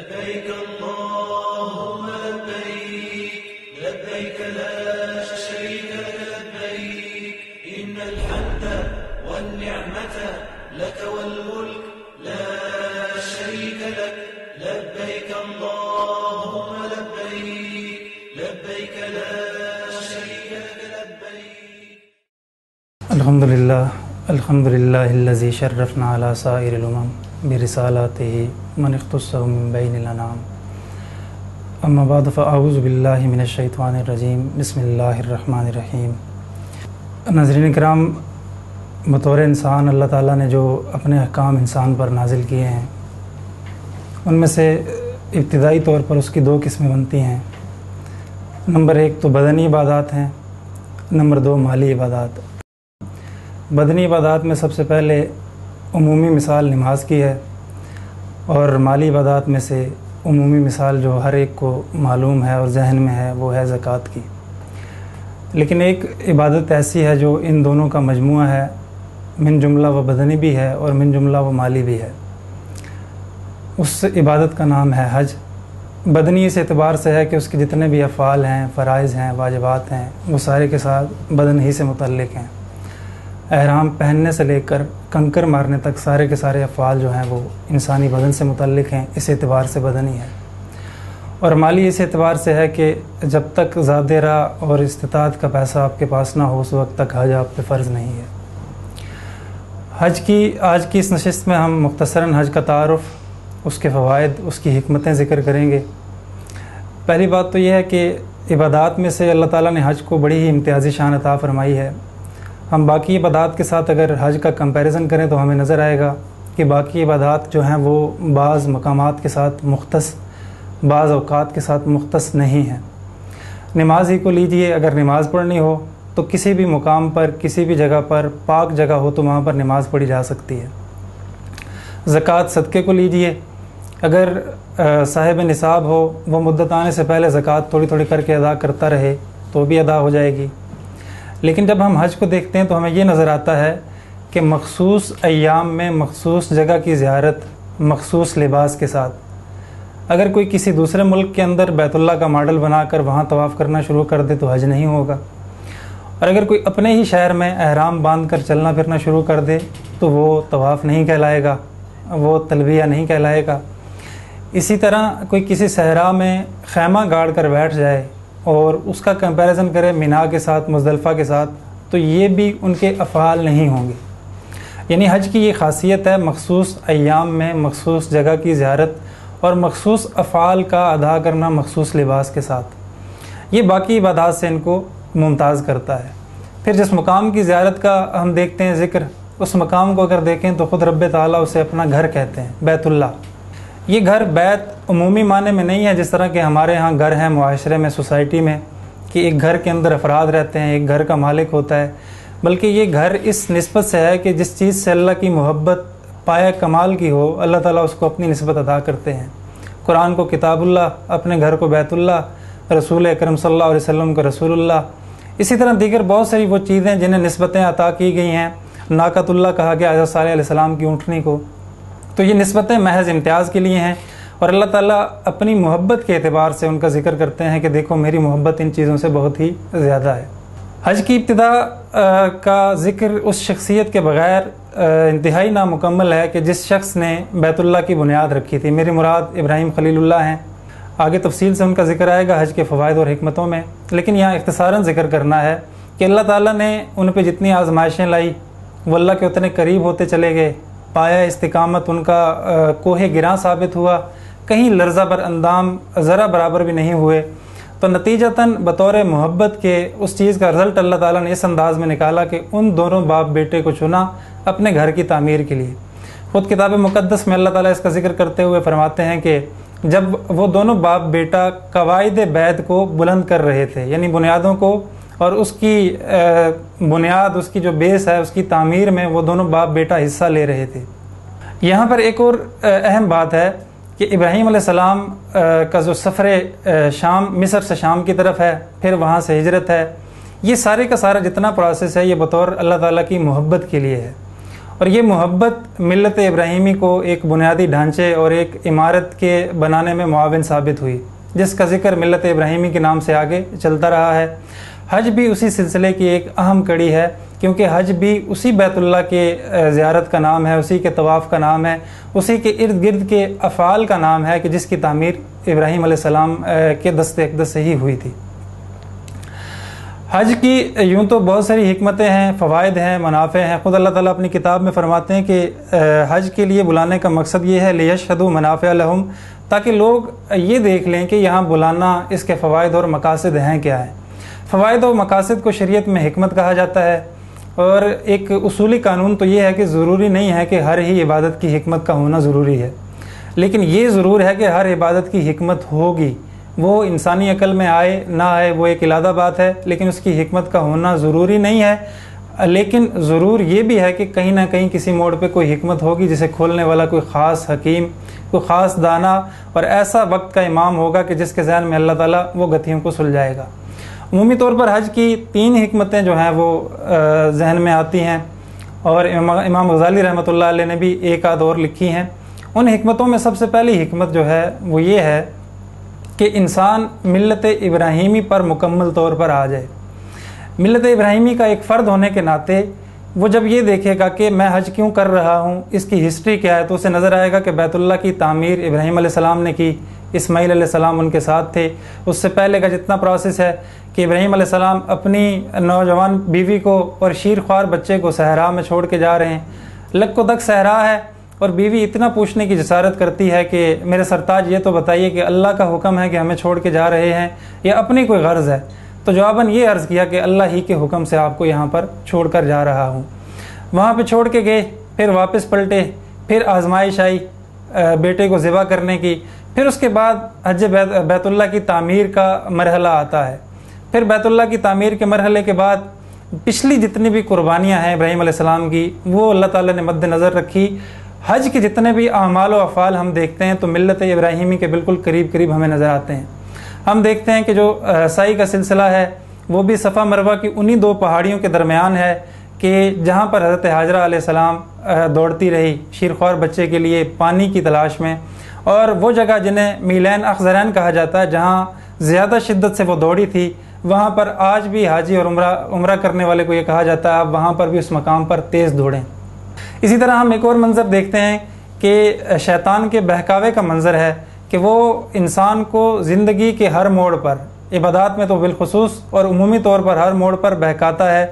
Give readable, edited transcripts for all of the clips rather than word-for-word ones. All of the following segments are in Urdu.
لبيك اللهم لبيك لبيك لا شريك لك لبيك إن الحمد والنعمة لك والملك لا شريك لك لبيك اللهم لبيك لبيك لا شريك لك لبيك. الحمد لله الذي شرفنا على سائر الأمم برسالاته من اختصه من بين الأنام. اما بعد فاعوذ باللہ من الشیطان الرجیم بسم اللہ الرحمن الرحیم. ناظرین کرام، بطور انسان اللہ تعالیٰ نے جو اپنے احکام انسان پر نازل کیے ہیں ان میں سے ابتدائی طور پر اس کی دو قسمیں بنتی ہیں. نمبر ایک تو بدنی عبادات ہیں، نمبر دو مالی عبادات. بدنی عبادات میں سب سے پہلے عمومی مثال نماز کی ہے، اور مالی عبادات میں سے عمومی مثال جو ہر ایک کو معلوم ہے اور ذہن میں ہے وہ ہے زکوٰۃ کی. لیکن ایک عبادت ایسی ہے جو ان دونوں کا مجموعہ ہے، من جملہ وہ بدنی بھی ہے اور من جملہ وہ مالی بھی ہے. اس عبادت کا نام ہے حج. بدنی اس اعتبار سے ہے کہ اس کے جتنے بھی افعال ہیں، فرائض ہیں، واجبات ہیں، وہ سارے کے ساتھ بدن ہی سے متعلق ہیں. احرام پہننے سے لے کر کنکر مارنے تک سارے کے سارے افعال جو ہیں وہ انسانی بدن سے متعلق ہیں، اس اعتبار سے بدنی ہے. اور مالی اس اعتبار سے ہے کہ جب تک ذات راہ اور استطاعت کا پیسہ آپ کے پاس نہ ہو اس وقت تک حج آپ پہ فرض نہیں ہے. حج کی آج کی اس نشست میں ہم مختصراً حج کا تعارف، اس کے فوائد، اس کی حکمتیں ذکر کریں گے. پہلی بات تو یہ ہے کہ عبادات میں سے اللہ تعالیٰ نے حج کو بڑی ہی امتیازی شان عطا فرمائی ہے. ہم باقی عبادات کے ساتھ اگر حج کا کمپیریزن کریں تو ہمیں نظر آئے گا کہ باقی عبادات جو ہیں وہ بعض مقامات کے ساتھ مختص، بعض اوقات کے ساتھ مختص نہیں ہیں. نماز ہی کو لیجئے، اگر نماز پڑھنی ہو تو کسی بھی مقام پر، کسی بھی جگہ پر پاک جگہ ہو تو وہاں پر نماز پڑھی جا سکتی ہے. زکوٰۃ صدقے کو لیجئے، اگر صاحب نصاب ہو، وہ مدت آنے سے پہلے زکوٰۃ تھوڑی تھوڑی کر کے ادا کرتا رہے تو بھی ادا ہو جائے گی. لیکن جب ہم حج کو دیکھتے ہیں تو ہمیں یہ نظر آتا ہے کہ مخصوص ایام میں مخصوص جگہ کی زیارت مخصوص لباس کے ساتھ، اگر کوئی کسی دوسرے ملک کے اندر بیت اللہ کا ماڈل بنا کر وہاں طواف کرنا شروع کر دے تو حج نہیں ہوگا، اور اگر کوئی اپنے ہی شہر میں احرام باندھ کر چلنا پھرنا شروع کر دے تو وہ طواف نہیں کہلائے گا، وہ تلبیہ نہیں کہلائے گا. اسی طرح کوئی کسی صحرا میں خیمہ گاڑ کر بیٹھ جائے اور اس کا کمپیریزن کرے مینا کے ساتھ، مزدلفہ کے ساتھ، تو یہ بھی ان کے افعال نہیں ہوں گے. یعنی حج کی یہ خاصیت ہے مخصوص ایام میں مخصوص جگہ کی زیارت اور مخصوص افعال کا ادا کرنا مخصوص لباس کے ساتھ. یہ باقی عبادات سے ان کو ممتاز کرتا ہے. پھر جس مقام کی زیارت کا ہم دیکھتے ہیں ذکر، اس مقام کو اگر دیکھیں تو خود رب تعالیٰ اسے اپنا گھر کہتے ہیں، بیت اللہ. یہ گھر بیت عمومی معنی میں نہیں ہے جس طرح کہ ہمارے ہاں گھر ہیں معاشرے میں، سوسائٹی میں، کہ ایک گھر کے اندر افراد رہتے ہیں، ایک گھر کا مالک ہوتا ہے، بلکہ یہ گھر اس نسبت سے ہے کہ جس چیز سے اللہ کی محبت پایہ کمال کی ہو اللہ تعالیٰ اس کو اپنی نسبت عطا کرتے ہیں. قرآن کو کتاب اللہ، اپنے گھر کو بیت اللہ، رسول اکرم صلی اللہ علیہ وسلم کو رسول اللہ. اسی طرح دیگر بہت ساری وہ چیزیں جنہیں نسبتیں عطا کی گئی ہیں. ناقۃ اللہ کہا گیا حضرت صالح علیہ السلام کی اونٹنی کو. تو یہ نسبتیں محض امتیاز کے لیے ہیں، اور اللہ تعالیٰ اپنی محبت کے اعتبار سے ان کا ذکر کرتے ہیں کہ دیکھو میری محبت ان چیزوں سے بہت ہی زیادہ ہے. حج کی ابتدا کا ذکر اس شخصیت کے بغیر انتہائی نامکمل ہے کہ جس شخص نے بیت اللہ کی بنیاد رکھی تھی. میری مراد ابراہیم خلیل اللہ ہیں. آگے تفصیل سے ان کا ذکر آئے گا حج کے فوائد اور حکمتوں میں، لیکن یہاں اختصاراً ذکر کرنا ہے کہ اللہ تعالیٰ نے ان پہ جتنی آزمائشیں لائی وہ اللہ کے اتنے قریب ہوتے چلے گئے. پایا استقامت ان کا کوہ گراں ثابت ہوا، کہیں لرزہ بر اندام ذرا برابر بھی نہیں ہوئے. تو نتیجتاً بطور محبت کے اس چیز کا رزلٹ اللہ تعالیٰ نے اس انداز میں نکالا کہ ان دونوں باپ بیٹے کو چنا اپنے گھر کی تعمیر کے لیے. خود کتاب مقدس میں اللہ تعالیٰ اس کا ذکر کرتے ہوئے فرماتے ہیں کہ جب وہ دونوں باپ بیٹا قواعد بیت کو بلند کر رہے تھے، یعنی بنیادوں کو، اور اس کی بنیاد، اس کی جو بیس ہے اس کی تعمیر میں وہ دونوں باپ بیٹا حصہ لے رہے تھے. یہاں پر ایک اور اہم بات ہے کہ ابراہیم علیہ السلام کا جو سفر شام، مصر سے شام کی طرف ہے، پھر وہاں سے ہجرت ہے، یہ سارے کا سارا جتنا پروسیس ہے یہ بطور اللہ تعالیٰ کی محبت کے لیے ہے. اور یہ محبت ملت ابراہیمی کو ایک بنیادی ڈھانچے اور ایک عمارت کے بنانے میں معاون ثابت ہوئی، جس کا ذکر ملت ابراہیمی کے نام سے آگے چلتا رہا ہے۔ حج بھی اسی سلسلے کی ایک اہم کڑی ہے، کیونکہ حج بھی اسی بیت اللہ کے زیارت کا نام ہے، اسی کے طواف کا نام ہے، اسی کے ارد گرد کے افعال کا نام ہے کہ جس کی تعمیر ابراہیم علیہ السلام کے دست اقدس سے ہی ہوئی تھی۔ حج کی یوں تو بہت ساری حکمتیں ہیں، فوائد ہیں، منافع ہیں۔ خود اللہ تعالیٰ اپنی کتاب میں فرماتے ہیں کہ حج کے لیے بلانے کا مقصد یہ ہے لِيَشْهَدُوا مَنَافِعَ لَهُمْ، تاکہ لوگ یہ دیکھ لیں کہ یہاں بلانا اس کے فوائد اور مقاصد ہیں کیا ہیں۔ فوائد و مقاصد کو شریعت میں حکمت کہا جاتا ہے، اور ایک اصولی قانون تو یہ ہے کہ ضروری نہیں ہے کہ ہر ہی عبادت کی حکمت کا ہونا ضروری ہے، لیکن یہ ضرور ہے کہ ہر عبادت کی حکمت ہوگی۔ وہ انسانی عقل میں آئے نہ آئے وہ ایک علیحدہ بات ہے، لیکن اس کی حکمت کا ہونا ضروری نہیں ہے۔ لیکن ضرور یہ بھی ہے کہ کہیں نہ کہیں کسی موڑ پہ کوئی حکمت ہوگی جسے کھولنے والا کوئی خاص حکیم، کوئی خاص دانا اور ایسا وقت کا امام ہوگا کہ جس کے ذہن میں اللہ تعالیٰ وہ گتھیوں کو سلجھائے گا۔ عمومی طور پر حج کی 3 حکمتیں جو ہیں وہ ذہن میں آتی ہیں، اور امام غزالی رحمۃ اللہ علیہ نے بھی ایک آدھ اور لکھی ہیں۔ ان حکمتوں میں سب سے پہلی حکمت جو ہے وہ یہ ہے کہ انسان ملت ابراہیمی پر مکمل طور پر آ جائے۔ ملت ابراہیمی کا ایک فرد ہونے کے ناطے وہ جب یہ دیکھے گا کہ میں حج کیوں کر رہا ہوں، اس کی ہسٹری کیا ہے، تو اسے نظر آئے گا کہ بیت اللہ کی تعمیر ابراہیم علیہ السلام نے کی، اسماعیل علیہ السلام ان کے ساتھ تھے۔ اس سے پہلے کا جتنا پروسیس ہے کہ ابراہیم علیہ السلام اپنی نوجوان بیوی کو اور شیر خوار بچے کو صحرا میں چھوڑ کے جا رہے ہیں۔ لک و دک صحرا ہے، اور بیوی اتنا پوچھنے کی جسارت کرتی ہے کہ میرے سرتاج یہ تو بتائیے کہ اللہ کا حکم ہے کہ ہمیں چھوڑ کے جا رہے ہیں یا اپنی کوئی غرض ہے؟ تو جواباً یہ عرض کیا کہ اللہ ہی کے حکم سے آپ کو یہاں پر چھوڑ کر جا رہا ہوں۔ وہاں پہ چھوڑ کے گئے، پھر واپس پلٹے، پھر آزمائش آئی بیٹے کو ذبح کرنے کی، پھر اس کے بعد حج بیت اللہ کی تعمیر کا مرحلہ آتا ہے۔ پھر بیت اللہ کی تعمیر کے مرحلے کے بعد پچھلی جتنی بھی قربانیاں ہیں ابراہیم علیہ السلام کی وہ اللہ تعالیٰ نے مد نظر رکھی۔ حج کے جتنے بھی اعمال و افعال ہم دیکھتے ہیں تو ملت ابراہیمی کے بالکل قریب قریب ہمیں نظر آتے ہیں۔ ہم دیکھتے ہیں کہ جو سعی کا سلسلہ ہے وہ بھی صفا مروہ کی انہی 2 پہاڑیوں کے درمیان ہے کہ جہاں پر حضرت حاجرہ علیہ السلام دوڑتی رہی شیرخوار بچے کے لیے پانی کی تلاش میں، اور وہ جگہ جنہیں میلین اخذرین کہا جاتا ہے جہاں زیادہ شدت سے وہ دوڑی تھی، وہاں پر آج بھی حاجی اور عمرہ کرنے والے کو یہ کہا جاتا ہے آپ وہاں پر بھی اس مقام پر تیز دوڑیں۔ اسی طرح ہم ایک اور منظر دیکھتے ہیں کہ شیطان کے بہکاوے کا منظر ہے کہ وہ انسان کو زندگی کے ہر موڑ پر، عبادات میں تو بالخصوص اور عمومی طور پر ہر موڑ پر بہکاتا ہے۔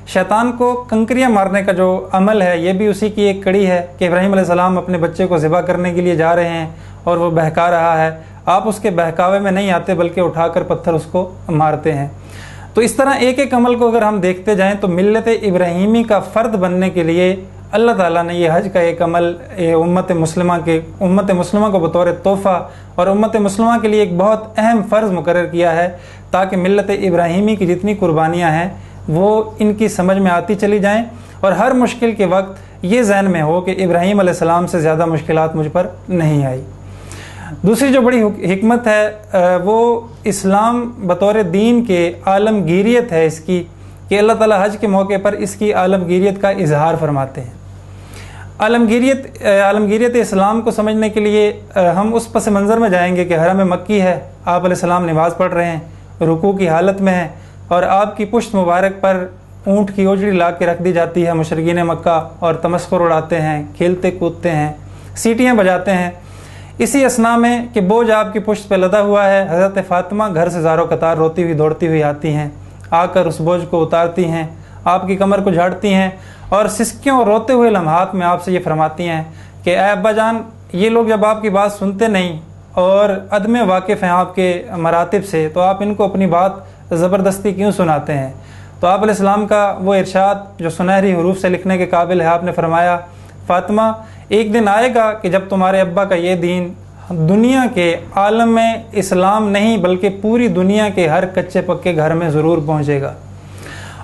شیطان کو کنکریاں مارنے کا جو عمل ہے یہ بھی اسی کی ایک کڑی ہے کہ ابراہیم علیہ السلام اپنے بچے کو ذبح کرنے کے لیے جا رہے ہیں اور وہ بہکا رہا ہے، آپ اس کے بہکاوے میں نہیں آتے بلکہ اٹھا کر پتھر اس کو مارتے ہیں۔ تو اس طرح ایک ایک عمل کو اگر ہم دیکھتے جائیں تو ملت ابراہیمی کا فرد بننے کے لیے اللہ تعالیٰ نے یہ حج کا ایک عمل امت مسلمہ کو بطور تحفہ اور امت مسلمہ کے لیے ایک بہت اہم فرض مقرر کیا ہے، تاکہ ملت ابراہیمی کی جتنی قربانیاں ہیں وہ ان کی سمجھ میں آتی چلی جائیں، اور ہر مشکل کے وقت یہ ذہن میں ہو کہ ابراہیم علیہ السلام سے زیادہ مشکلات مجھ پر نہیں آئی۔ دوسری جو بڑی حکمت ہے وہ اسلام بطور دین کے عالمگیریت ہے اس کی، کہ اللہ تعالیٰ حج کے موقع پر اس کی عالمگیریت کا اظہار فرماتے ہیں۔ عالمگیریت اسلام کو سمجھنے کے لیے ہم اس پس منظر میں جائیں گے کہ حرم مکی ہے، آپ علیہ السلام نماز پڑھ رہے ہیں، رکوع کی حالت میں ہیں، اور آپ کی پشت مبارک پر اونٹ کی اوجڑی لا کے رکھ دی جاتی ہے، مشرکین مکہ اور تمسخر اڑاتے ہیں، کھیلتے کودتے ہیں، سیٹیاں بجاتے ہیں۔ اسی اثناء میں کہ بوجھ آپ کی پشت پہ لدا ہوا ہے، حضرت فاطمہ گھر سے زارو قطار روتی ہوئی دوڑتی ہوئی آتی ہیں، آ کر اس بوجھ کو اتارتی ہیں، آپ کی کمر کو جھاڑتی ہیں، اور سسکیوں اور روتے ہوئے لمحات میں آپ سے یہ فرماتی ہیں کہ اے ابا جان، یہ لوگ جب آپ کی بات سنتے نہیں اور عدم واقف ہیں آپ کے مراتب سے، تو آپ ان کو اپنی بات زبردستی کیوں سناتے ہیں؟ تو آپ علیہ السلام کا وہ ارشاد جو سنہری حروف سے لکھنے کے قابل ہے، آپ نے فرمایا فاطمہ ایک دن آئے گا کہ جب تمہارے ابا کا یہ دین دنیا کے عالم میں اسلام نہیں بلکہ پوری دنیا کے ہر کچے پکے گھر میں ضرور پہنچے گا۔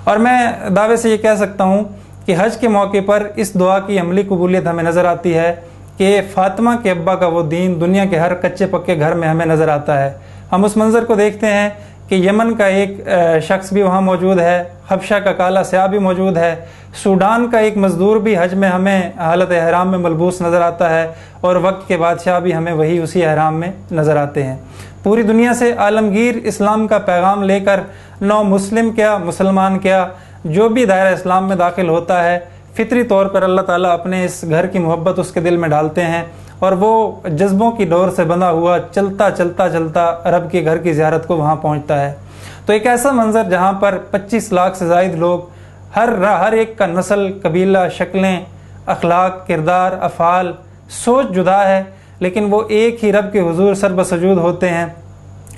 اور میں دعوے سے یہ کہہ سکتا ہوں کہ حج کے موقع پر اس دعا کی عملی قبولیت ہمیں نظر آتی ہے کہ فاطمہ کے ابا کا وہ دین دنیا کے ہر کچے پکے گھر میں ہمیں نظر آتا ہے۔ ہم اس منظر کو دیکھتے ہیں کہ یمن کا ایک شخص بھی وہاں موجود ہے، حبشہ کا کالا سیاہ بھی موجود ہے، سوڈان کا ایک مزدور بھی حج میں ہمیں حالت احرام میں ملبوس نظر آتا ہے، اور وقت کے بادشاہ بھی ہمیں وہی اسی احرام میں نظر آتے ہیں۔ پوری دنیا سے عالمگیر اسلام کا پیغام لے کر نو مسلم کیا مسلمان کیا جو بھی دائرہ اسلام میں داخل ہوتا ہے، فطری طور پر اللہ تعالیٰ اپنے اس گھر کی محبت اس کے دل میں ڈالتے ہیں، اور وہ جذبوں کی ڈور سے بندھا ہوا چلتا چلتا چلتا رب کے گھر کی زیارت کو وہاں پہنچتا ہے۔ تو ایک ایسا منظر جہاں پر 25 لاکھ سے زائد لوگ، ہر ایک کا نسل، قبیلہ، شکلیں، اخلاق، کردار، افعال، سوچ جدا ہے، لیکن وہ ایک ہی رب کے حضور سر بسجود ہوتے ہیں،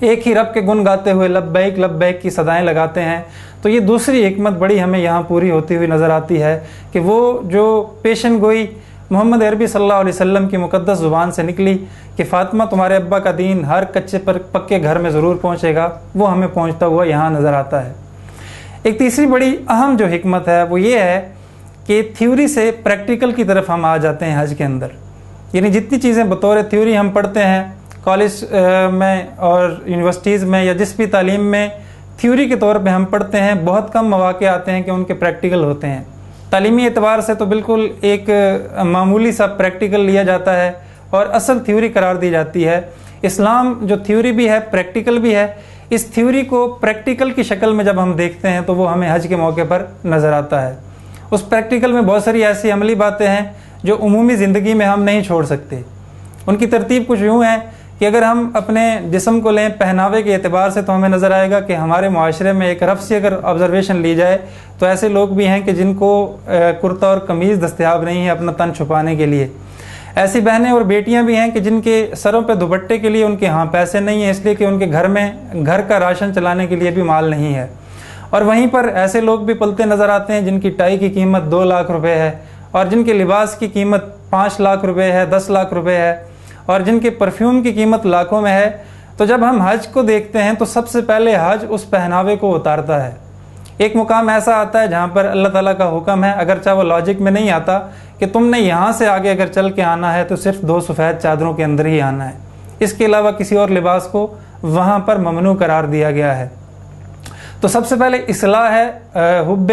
ایک ہی رب کے گن گاتے ہوئے لبیک لبیک کی صدائیں لگاتے ہیں۔ تو یہ دوسری حکمت بڑی ہمیں یہاں پوری ہوتی ہوئی نظر آتی ہے کہ وہ جو پیشن گوئی محمد عربی صلی اللہ علیہ وسلم کی مقدس زبان سے نکلی کہ فاطمہ تمہارے ابا کا دین ہر کچے پر پکے گھر میں ضرور پہنچے گا، وہ ہمیں پہنچتا ہوا یہاں نظر آتا ہے۔ ایک تیسری بڑی اہم جو حکمت ہے وہ یہ ہے کہ تھیوری سے پریکٹیکل کی طرف ہم آ جاتے ہیں حج کے اندر، یعنی جتنی چیزیں بطور تھیوری ہم پڑھتے ہیں کالج میں اور یونیورسٹیز میں یا جس بھی تعلیم میں تھیوری کے طور پہ ہم پڑھتے ہیں، بہت کم مواقع آتے ہیں کہ ان کے پریکٹیکل ہوتے ہیں۔ تعلیمی اعتبار سے تو بالکل ایک معمولی سا پریکٹیکل لیا جاتا ہے اور اصل تھیوری قرار دی جاتی ہے۔ اسلام جو تھیوری بھی ہے پریکٹیکل بھی ہے، اس تھیوری کو پریکٹیکل کی شکل میں جب ہم دیکھتے ہیں تو وہ ہمیں حج کے موقع پر نظر آتا ہے۔ اس پریکٹیکل میں بہت ساری ایسی عملی باتیں ہیں جو عمومی زندگی میں ہم نہیں چھوڑ سکتے۔ ان کی ترتیب کچھ یوں ہے کہ اگر ہم اپنے جسم کو لیں پہناوے کے اعتبار سے تو ہمیں نظر آئے گا کہ ہمارے معاشرے میں ایک رف سی اگر آبزرویشن لی جائے تو ایسے لوگ بھی ہیں کہ جن کو کرتا اور قمیض دستیاب نہیں ہے اپنا تن چھپانے کے لیے۔ ایسی بہنیں اور بیٹیاں بھی ہیں کہ جن کے سروں پہ دوپٹے کے لیے ان کے ہاں پیسے نہیں ہیں، اس لیے کہ ان کے گھر میں گھر کا راشن چلانے کے لیے بھی مال نہیں ہے۔ اور وہیں پر ایسے لوگ بھی پلتے نظر آتے ہیں جن کی ٹائی کی قیمت 2 لاکھ روپے ہے، اور جن کے لباس کی قیمت 5 لاکھ روپے ہے، 10 لاکھ روپے ہے، اور جن کے پرفیوم کی قیمت لاکھوں میں ہے۔ تو جب ہم حج کو دیکھتے ہیں تو سب سے پہلے حج اس پہناوے کو اتارتا ہے۔ ایک مقام ایسا آتا ہے جہاں پر اللہ تعالیٰ کا حکم ہے، اگرچہ وہ لاجک میں نہیں آتا، کہ تم نے یہاں سے آگے اگر چل کے آنا ہے تو صرف 2 سفید چادروں کے اندر ہی آنا ہے، اس کے علاوہ کسی اور لباس کو وہاں پر ممنوع قرار دیا گیا ہے۔ تو سب سے پہلے اصلاح ہے حب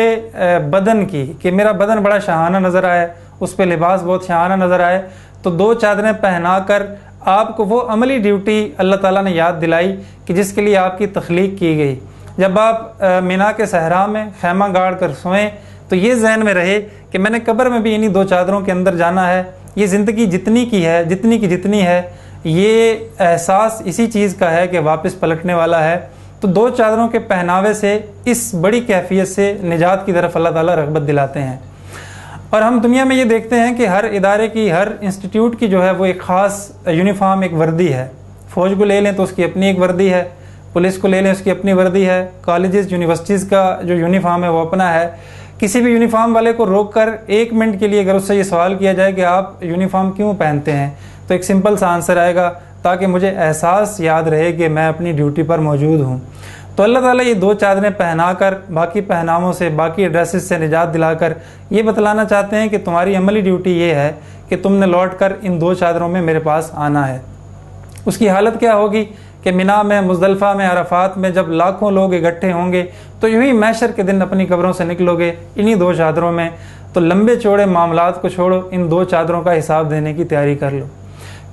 بدن کی، کہ میرا بدن بڑا شاہانہ نظر آئے، اس پہ لباس بہت شاہانہ نظر آئے، تو 2 چادریں پہنا کر آپ کو وہ عملی ڈیوٹی اللہ تعالیٰ نے یاد دلائی کہ جس کے لیے آپ کی تخلیق کی گئی۔ جب آپ مینا کے صحرا میں خیمہ گاڑ کر سوئیں تو یہ ذہن میں رہے کہ میں نے قبر میں بھی انہی 2 چادروں کے اندر جانا ہے، یہ زندگی جتنی کی جتنی ہے یہ احساس اسی چیز کا ہے کہ واپس پلٹنے والا ہے۔ تو 2 چادروں کے پہناوے سے اس بڑی کیفیت سے نجات کی طرف اللہ تعالیٰ رغبت دلاتے ہیں۔ اور ہم دنیا میں یہ دیکھتے ہیں کہ ہر ادارے کی، ہر انسٹیٹیوٹ کی جو ہے وہ ایک خاص یونیفارم، ایک وردی ہے۔ فوج کو لے لیں تو اس کی اپنی ایک وردی ہے، پولیس کو لے لیں اس کی اپنی وردی ہے، کالجز یونیورسٹیز کا جو یونیفارم ہے وہ اپنا ہے۔ کسی بھی یونیفارم والے کو روک کر 1 منٹ کے لیے اگر اس سے یہ سوال کیا جائے کہ آپ یونیفارم کیوں پہنتے ہیں تو ایک سمپل سا آنسر آئے گا، تاکہ مجھے احساس یاد رہے کہ میں اپنی ڈیوٹی پر موجود ہوں۔ تو اللہ تعالیٰ یہ 2 چادریں پہنا کر باقی پہناووں سے، باقی ڈریسز سے نجات دلا کر یہ بتلانا چاہتے ہیں کہ تمہاری عملی ڈیوٹی یہ ہے کہ تم نے لوٹ کر ان 2 چادروں میں میرے پاس آنا ہے۔ اس کی حالت کیا ہوگی کہ مینا میں، مزدلفہ میں، عرفات میں جب لاکھوں لوگ اکٹھے ہوں گے تو یوں ہی محشر کے دن اپنی قبروں سے نکلو گے انہی 2 چادروں میں، تو لمبے چوڑے معاملات کو چھوڑو، ان 2 چادروں کا حساب دینے کی تیاری کر لو۔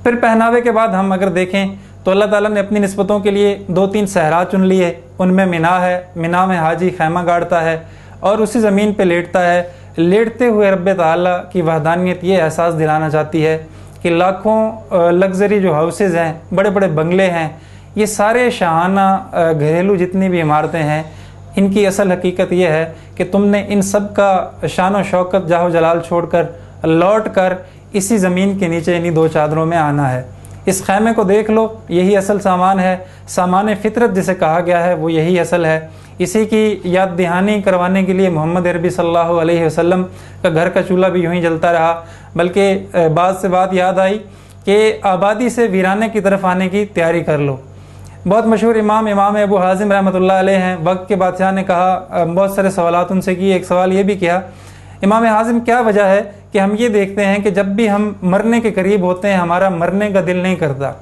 پھر پہناوے کے بعد ہم اگر دیکھیں تو اللہ تعالیٰ نے اپنی نسبتوں کے لیے 2-3 صحرا چن لیے، ان میں مینا ہے۔ مینا میں حاجی خیمہ گاڑتا ہے اور اسی زمین پہ لیٹتا ہے۔ لیٹتے ہوئے رب تعالیٰ کی وحدانیت یہ احساس دلانا چاہتی ہے کہ لاکھوں لگژری جو ہاؤسز ہیں، بڑے بڑے بنگلے ہیں، یہ سارے شاہانہ گھریلو جتنی بھی عمارتیں ہیں، ان کی اصل حقیقت یہ ہے کہ تم نے ان سب کا شان و شوکت، جاہ و جلال چھوڑ کر لوٹ کر اسی زمین کے نیچے انہی 2 چادروں میں آنا ہے۔ اس خیمے کو دیکھ لو، یہی اصل سامان ہے، سامان فطرت جسے کہا گیا ہے وہ یہی اصل ہے۔ اسی کی یاد دہانی کروانے کے لیے محمد عربی صلی اللہ علیہ وسلم کا گھر کا چولہا بھی یوں ہی جلتا رہا، بلکہ بعد سے بات یاد آئی کہ آبادی سے ویرانے کی طرف آنے کی تیاری کر لو۔ بہت مشہور امام ابو حازم رحمۃ اللہ علیہ ہیں۔ وقت کے بادشاہ نے کہا، بہت سارے سوالات ان سے کیے، ایک سوال یہ بھی کیا، امام حازم کیا وجہ ہے کہ ہم یہ دیکھتے ہیں کہ جب بھی ہم مرنے کے قریب ہوتے ہیں ہمارا مرنے کا دل نہیں کرتا،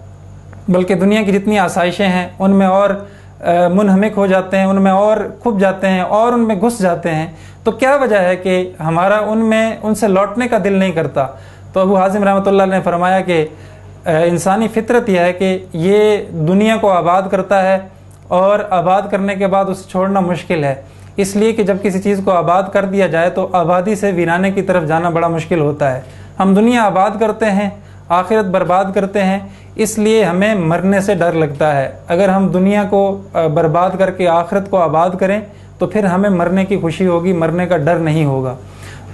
بلکہ دنیا کی جتنی آسائشیں ہیں ان میں اور منہمک ہو جاتے ہیں، ان میں اور کھپ جاتے ہیں اور ان میں گھس جاتے ہیں، تو کیا وجہ ہے کہ ہمارا ان سے لوٹنے کا دل نہیں کرتا؟ تو ابو حازم رحمۃ اللہ علیہ نے فرمایا کہ انسانی فطرت یہ ہے کہ یہ دنیا کو آباد کرتا ہے اور آباد کرنے کے بعد اسے چھوڑنا مشکل ہے، اس لیے کہ جب کسی چیز کو آباد کر دیا جائے تو آبادی سے ویرانے کی طرف جانا بڑا مشکل ہوتا ہے۔ ہم دنیا آباد کرتے ہیں، آخرت برباد کرتے ہیں، اس لیے ہمیں مرنے سے ڈر لگتا ہے۔ اگر ہم دنیا کو برباد کر کے آخرت کو آباد کریں تو پھر ہمیں مرنے کی خوشی ہوگی، مرنے کا ڈر نہیں ہوگا۔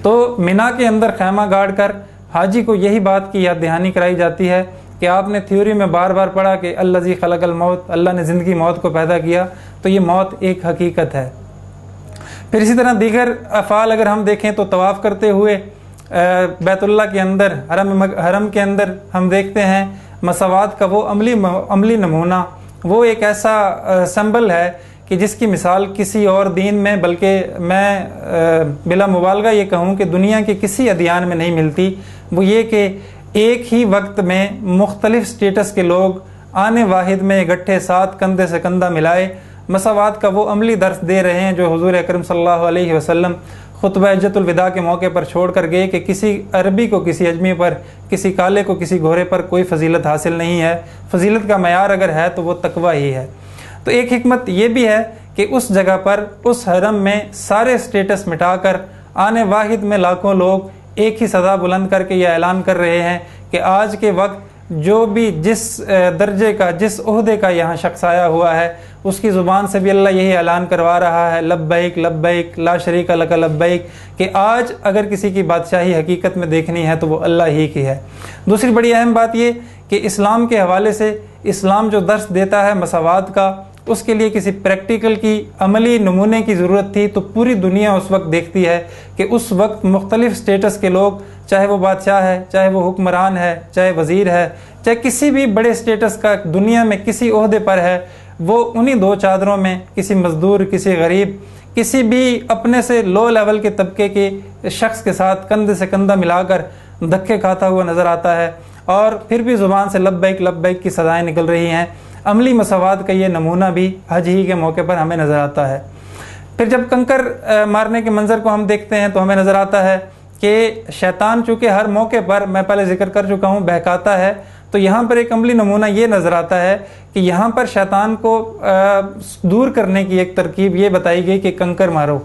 تو مینا کے اندر خیمہ گاڑ کر حاجی کو یہی بات کی یاد دہانی کرائی جاتی ہے کہ آپ نے تھیوری میں بار بار پڑھا کہ الذی خلق الموت، اللہ نے زندگی موت کو پیدا کیا، تو یہ موت ایک حقیقت ہے۔ پھر اسی طرح دیگر افعال اگر ہم دیکھیں تو طواف کرتے ہوئے بیت اللہ کے اندر، حرم کے اندر ہم دیکھتے ہیں مساوات کا وہ عملی نمونہ، وہ ایک ایسا سمبل ہے کہ جس کی مثال کسی اور دین میں، بلکہ میں بلا مبالغہ یہ کہوں کہ دنیا کے کسی ادیان میں نہیں ملتی۔ وہ یہ کہ ایک ہی وقت میں مختلف سٹیٹس کے لوگ آنے واحد میں اکٹھے ساتھ کندھے سے کندھا ملائے مساوات کا وہ عملی درس دے رہے ہیں جو حضور اکرم صلی اللہ علیہ وسلم خطبہ حجۃ الوداع کے موقع پر چھوڑ کر گئے کہ کسی عربی کو کسی اجمی پر، کسی کالے کو کسی گھورے پر کوئی فضیلت حاصل نہیں ہے، فضیلت کا معیار اگر ہے تو وہ تقویٰ ہی ہے۔ تو ایک حکمت یہ بھی ہے کہ اس جگہ پر، اس حرم میں سارے سٹیٹس مٹا کر آنے واحد میں لاکھوں لوگ ایک ہی صدا بلند کر کے یہ اعلان کر رہے ہیں کہ آج کے وقت جو بھی جس درجے کا، جس عہدے کا یہاں شخص آیا ہوا ہے، اس کی زبان سے بھی اللہ یہی اعلان کروا رہا ہے لبیک لبیک لا شریک لک لبیک، کہ آج اگر کسی کی بادشاہی حقیقت میں دیکھنی ہے تو وہ اللہ ہی کی ہے۔ دوسری بڑی اہم بات یہ کہ اسلام کے حوالے سے اسلام جو درس دیتا ہے مساوات کا، اس کے لیے کسی پریکٹیکل کی عملی نمونے کی ضرورت تھی، تو پوری دنیا اس وقت دیکھتی ہے کہ اس وقت مختلف سٹیٹس کے لوگ، چاہے وہ بادشاہ ہے، چاہے وہ حکمران ہے، چاہے وزیر ہے، چاہے کسی بھی بڑے سٹیٹس کا دنیا میں کسی عہدے پر ہے، وہ انہی دو چادروں میں کسی مزدور، کسی غریب، کسی بھی اپنے سے لو لیول کے طبقے کے شخص کے ساتھ کندھے سے کندھا ملا کر دھکے کھاتا ہوا نظر آتا ہے، اور پھر بھی زبان سے لبیک لبیک کی صدائیں نکل رہی ہیں۔ عملی مساوات کا یہ نمونہ بھی حج ہی کے موقع پر ہمیں نظر آتا ہے۔ پھر جب کنکر مارنے کے منظر کو ہم دیکھتے ہیں تو ہمیں نظر آتا ہے کہ شیطان چونکہ ہر موقع پر، میں پہلے ذکر کر چکا ہوں، بہکاتا ہے، تو یہاں پر ایک عملی نمونہ یہ نظر آتا ہے کہ یہاں پر شیطان کو دور کرنے کی ایک ترکیب یہ بتائی گئی کہ کنکر مارو۔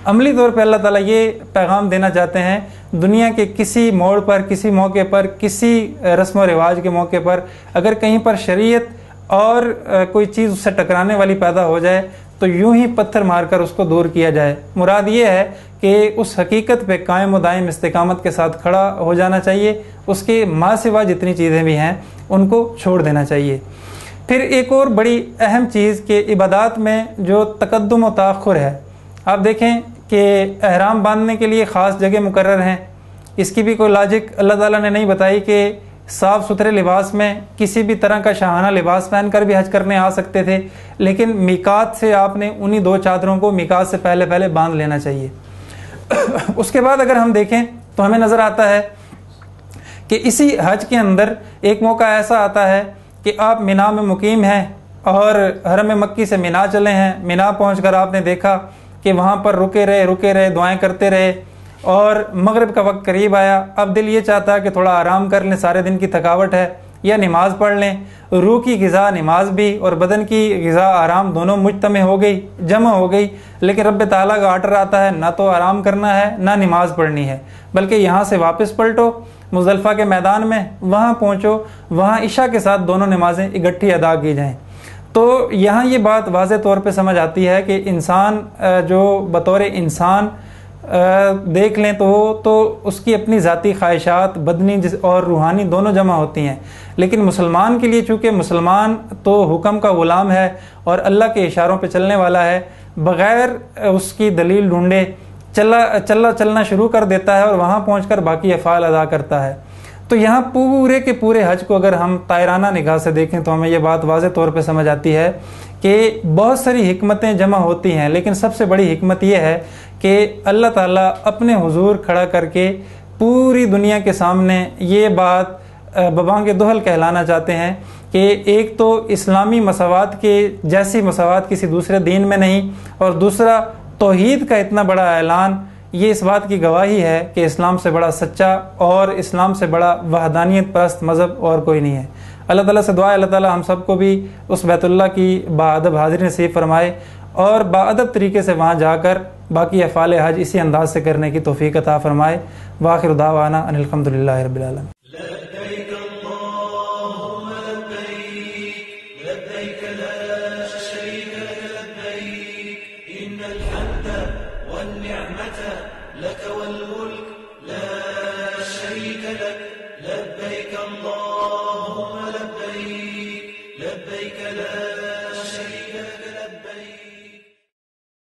عملی طور پہ اللہ تعالیٰ یہ پیغام دینا چاہتے ہیں، دنیا کے کسی موڑ پر، کسی موقع پر، کسی رسم و رواج کے موقع پر اگر کہیں پر شریعت اور کوئی چیز اس سے ٹکرانے والی پیدا ہو جائے تو یوں ہی پتھر مار کر اس کو دور کیا جائے۔ مراد یہ ہے کہ اس حقیقت پہ قائم و دائم استقامت کے ساتھ کھڑا ہو جانا چاہیے، اس کے ماں سوا جتنی چیزیں بھی ہیں ان کو چھوڑ دینا چاہیے۔ پھر ایک اور بڑی اہم چیز کہ عبادات میں جو تقدم و تاخر ہے، آپ دیکھیں کہ احرام باندھنے کے لیے خاص جگہ مقرر ہیں، اس کی بھی کوئی لاجک اللہ تعالیٰ نے نہیں بتائی کہ صاف ستھرے لباس میں کسی بھی طرح کا شاہانہ لباس پہن کر بھی حج کرنے آ سکتے تھے، لیکن میقات سے آپ نے انہی دو چادروں کو میقات سے پہلے باندھ لینا چاہیے۔ اس کے بعد اگر ہم دیکھیں تو ہمیں نظر آتا ہے کہ اسی حج کے اندر ایک موقع ایسا آتا ہے کہ آپ مینا میں مقیم ہیں اور حرم مکی سے مینا چلے ہیں، مینا پہنچ کر آپ نے دیکھا کہ وہاں پر رکے رہے، دعائیں کرتے رہے، اور مغرب کا وقت قریب آیا۔ اب دل یہ چاہتا ہے کہ تھوڑا آرام کر لیں، سارے دن کی تھکاوٹ ہے، یا نماز پڑھ لیں۔ روح کی غذا نماز بھی اور بدن کی غذا آرام دونوں مجتمع ہو گئی، جمع ہو گئی، لیکن رب تعالیٰ کا آرڈر آتا ہے نہ تو آرام کرنا ہے نہ نماز پڑھنی ہے، بلکہ یہاں سے واپس پلٹو مزدلفہ کے میدان میں، وہاں پہنچو، وہاں عشاء کے ساتھ دونوں نمازیں اکٹھی ادا کی جائیں۔ تو یہاں یہ بات واضح طور پہ سمجھ آتی ہے کہ انسان جو بطور انسان دیکھ لیں تو اس کی اپنی ذاتی خواہشات بدنی اور روحانی دونوں جمع ہوتی ہیں، لیکن مسلمان کے لیے چونکہ مسلمان تو حکم کا غلام ہے اور اللہ کے اشاروں پہ چلنے والا ہے، بغیر اس کی دلیل ڈھونڈے چلنا شروع کر دیتا ہے اور وہاں پہنچ کر باقی افعال ادا کرتا ہے۔ تو یہاں پورے کے پورے حج کو اگر ہم طائرانہ نگاہ سے دیکھیں تو ہمیں یہ بات واضح طور پہ سمجھ آتی ہے کہ بہت ساری حکمتیں جمع ہوتی ہیں، لیکن سب سے بڑی حکمت یہ ہے کہ اللہ تعالیٰ اپنے حضور کھڑا کر کے پوری دنیا کے سامنے یہ بات ببانگ دہل کہلانا چاہتے ہیں کہ ایک تو اسلامی مساوات کے جیسی مساوات کسی دوسرے دین میں نہیں، اور دوسرا توحید کا اتنا بڑا اعلان، یہ اس بات کی گواہی ہے کہ اسلام سے بڑا سچا اور اسلام سے بڑا وحدانیت پرست مذہب اور کوئی نہیں ہے۔ اللہ تعالیٰ سے دعا ہے اللہ تعالیٰ ہم سب کو بھی اس بیت اللہ کی باادب حاضری نصیب فرمائے اور باادب طریقے سے وہاں جا کر باقی افعال حج اسی انداز سے کرنے کی توفیق عطا فرمائے۔ وآخر دعوانا ان الحمد للہ رب العالمین۔ لبيك اللهم لبيك لبيك لا شريك لك لبيك إن الحمد والنعمة لك والملك لا شريك لك لبيك اللهم لبيك لبيك لا